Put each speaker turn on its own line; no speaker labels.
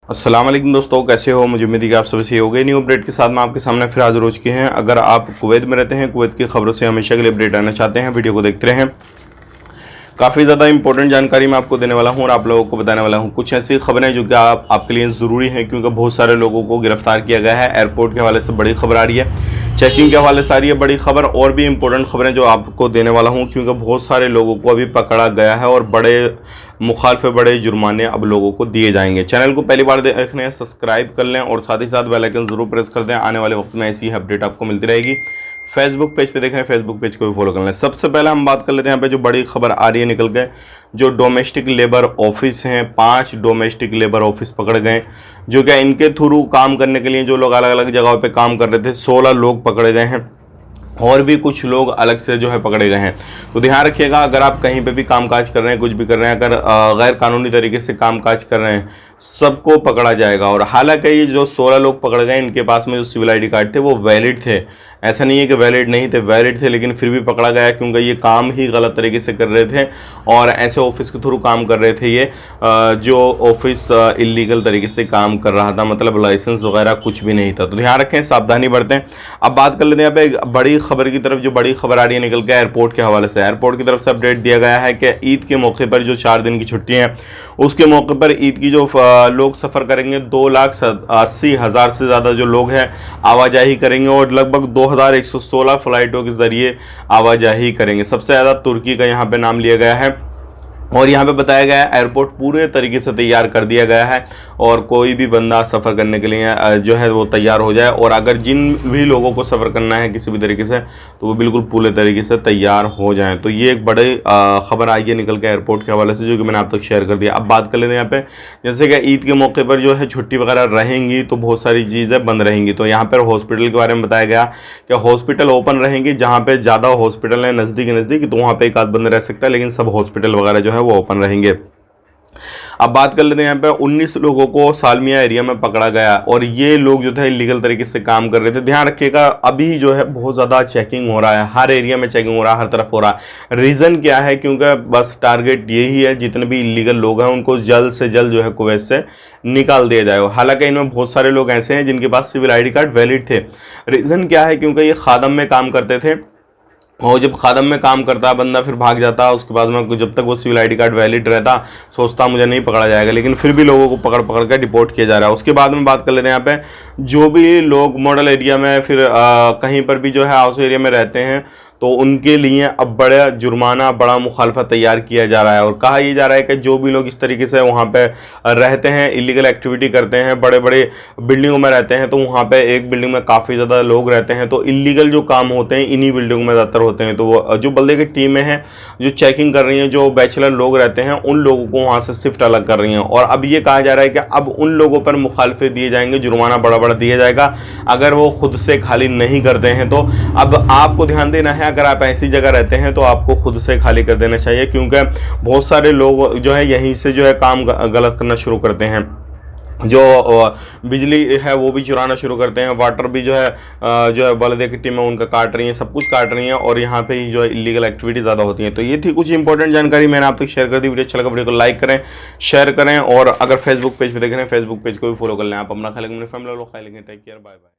अस्सलाम वालेकुम दोस्तों, कैसे हो। मुझे उम्मीद है कि आप सभी सही हो गए। न्यू अपडेट के साथ मैं आपके सामने फिर हाजिर हो चुके हैं। अगर आप कुवैत में रहते हैं, कुवैत की खबरों से हमेशा के लिए अपडेट आना चाहते हैं, वीडियो को देखते रहें। काफ़ी ज़्यादा इंपॉर्टेंट जानकारी मैं आपको देने वाला हूं और आप लोगों को बताने वाला हूं कुछ ऐसी खबरें जो कि आपके लिए ज़रूरी हैं, क्योंकि बहुत सारे लोगों को गिरफ्तार किया गया है। एयरपोर्ट के हवाले से बड़ी खबर आ रही है, चेकिंग के हवाले से आ रही है बड़ी खबर, और भी इंपॉर्टेंट खबरें जो आपको देने वाला हूं, क्योंकि बहुत सारे लोगों को अभी पकड़ा गया है और बड़े मुखालफे बड़े जुर्माने अब लोगों को दिए जाएंगे। चैनल को पहली बार देखने हैं, सब्सक्राइब कर लें और साथ ही साथ बेल आइकन ज़रूर प्रेस कर दें। आने वाले वक्त में ऐसी ही अपडेट आपको मिलती रहेगी। फेसबुक पेज पे देख रहे हैं, फेसबुक पेज को भी फॉलो कर लें। सबसे पहले हम बात कर लेते हैं यहाँ पे जो बड़ी खबर आ रही है निकल के, जो डोमेस्टिक लेबर ऑफिस हैं, 5 डोमेस्टिक लेबर ऑफिस पकड़े गए, जो क्या इनके थ्रू काम करने के लिए जो लोग अलग अलग जगहों पे काम कर रहे थे, 16 लोग पकड़े गए हैं और भी कुछ लोग अलग से जो है पकड़े गए हैं। तो ध्यान रखिएगा, अगर आप कहीं पे भी कामकाज कर रहे हैं, कुछ भी कर रहे हैं, अगर गैर कानूनी तरीके से कामकाज कर रहे हैं, सबको पकड़ा जाएगा। और हालांकि ये जो 16 लोग पकड़ गए, इनके पास में जो सिविल आईडी कार्ड थे वो वैलिड थे, ऐसा नहीं है कि वैलिड नहीं थे, वैलिड थे, लेकिन फिर भी पकड़ा गया क्योंकि ये काम ही गलत तरीके से कर रहे थे और ऐसे ऑफिस के थ्रू काम कर रहे थे। ये जो ऑफिस इलीगल तरीके से काम कर रहा था, मतलब लाइसेंस वगैरह कुछ भी नहीं था। तो ध्यान रखें, सावधानी बरतें। अब बात कर लेते हैं यहाँ पे बड़ी खबर की तरफ, जो बड़ी खबर आ रही है निकल के एयरपोर्ट के हवाले से। एयरपोर्ट की तरफ से अपडेट दिया गया है कि ईद के मौके पर जो 4 दिन की छुट्टी है, उसके मौके पर ईद की जो लोग सफ़र करेंगे, 2,80,000 से ज़्यादा जो लोग हैं आवाजाही करेंगे और लगभग 2,116 फ्लाइटों के ज़रिए आवाजाही करेंगे। सबसे ज़्यादा तुर्की का यहाँ पे नाम लिया गया है और यहाँ पे बताया गया है एयरपोर्ट पूरे तरीके से तैयार कर दिया गया है और कोई भी बंदा सफ़र करने के लिए जो है वो तैयार हो जाए। और अगर जिन भी लोगों को सफ़र करना है किसी भी तरीके से, तो वो बिल्कुल पूरे तरीके से तैयार हो जाएं। तो ये एक बड़े खबर आई है निकल के एयरपोर्ट के हवाले से, जो कि मैंने आप तक शेयर कर दिया। अब बात कर लेते हैं यहाँ पे, जैसे कि ईद के मौके पर जो है छुट्टी वगैरह रहेंगी, तो बहुत सारी चीज़ें बंद रहेंगी। तो यहाँ पर हॉस्पिटल के बारे में बताया गया कि हॉस्पिटल ओपन रहेंगी, जहाँ पर ज़्यादा हॉस्पिटल है नज़दीक, तो वहाँ पर एक आध बंद रह सकता है, लेकिन सब हॉस्पिटल वगैरह जो है वो ओपन रहेंगे। अब बात कर लेते हैं यहाँ पे 19 लोगों को सालमिया एरिया में पकड़ा गया और ये लोग जो थे इलीगल तरीके से काम कर रहे थे। ध्यान रखिएगा, अभी जो है बहुत ज़्यादा चेकिंग हो रहा है, हर एरिया में चेकिंग हो रहा है, हर तरफ हो रहा है। रीज़न क्या है? क्योंकि बस टारगेट यही है, जितने भी इलीगल लोग हैं उनको जल्द से जल्द जो है कुवैत से निकाल दिया जाए। हालांकि इनमें बहुत सारे लोग ऐसे हैं जिनके पास civil I D card valid थे। रीज़न क्या है? क्योंकि ये खादम में काम करते थे और जब खादम में काम करता बंदा फिर भाग जाता, उसके बाद में जब तक वो सिविल आईडी कार्ड वैलिड रहता, सोचता मुझे नहीं पकड़ा जाएगा, लेकिन फिर भी लोगों को पकड़ पकड़ कर डिपोर्ट किया जा रहा है। उसके बाद में बात कर लेते हैं यहाँ पे, जो भी लोग मॉडल एरिया में फिर कहीं पर भी जो है हाउस एरिया में रहते हैं, तो उनके लिए अब बड़ा जुर्माना, बड़ा मुखालफा तैयार किया जा रहा है और कहा यह जा रहा है कि जो भी लोग इस तरीके से वहाँ पे रहते हैं, इलीगल एक्टिविटी करते हैं, बड़े बड़े बिल्डिंगों में रहते हैं, तो वहाँ पे एक बिल्डिंग में काफ़ी ज़्यादा लोग रहते हैं, तो इलीगल जो काम होते हैं इन्हीं बिल्डिंगों में ज़्यादातर होते हैं। तो वो जो बल्दे की टीमें हैं जो चेकिंग कर रही हैं, जो बैचलर लोग रहते हैं, उन लोगों को वहाँ से शिफ्ट अलग कर रही हैं। और अब ये कहा जा रहा है कि अब उन लोगों पर मुखालफे दिए जाएंगे, जुर्माना बड़ा बड़ा दिया जाएगा अगर वो खुद से खाली नहीं करते हैं। तो अब आपको ध्यान देना है, अगर आप ऐसी जगह रहते हैं तो आपको खुद से खाली कर देना चाहिए, क्योंकि बहुत सारे लोग जो है यहीं से जो है काम गलत करना शुरू करते हैं। जो बिजली है वो भी चुराना शुरू करते हैं, वाटर भी जो है बल्दे की टीमें उनका काट रही हैं, सब कुछ काट रही हैं और यहाँ पे ही जो है इलीगल एक्टिविटी ज़्यादा होती हैं। तो ये थी कुछ इंपॉर्टेंट जानकारी, मैंने आप तक शेयर कर दी। वीडियो अच्छा लगा, वीडियो को लाइक करें, शेयर करें और अगर फेसबुक पेज पे देख रहे हैं, फेसबुक पेज को भी फॉलो कर लें। आप अपना ख्याल रखें, अपनी फैमिली वालों को ख्याल रखें। Take care, bye bye.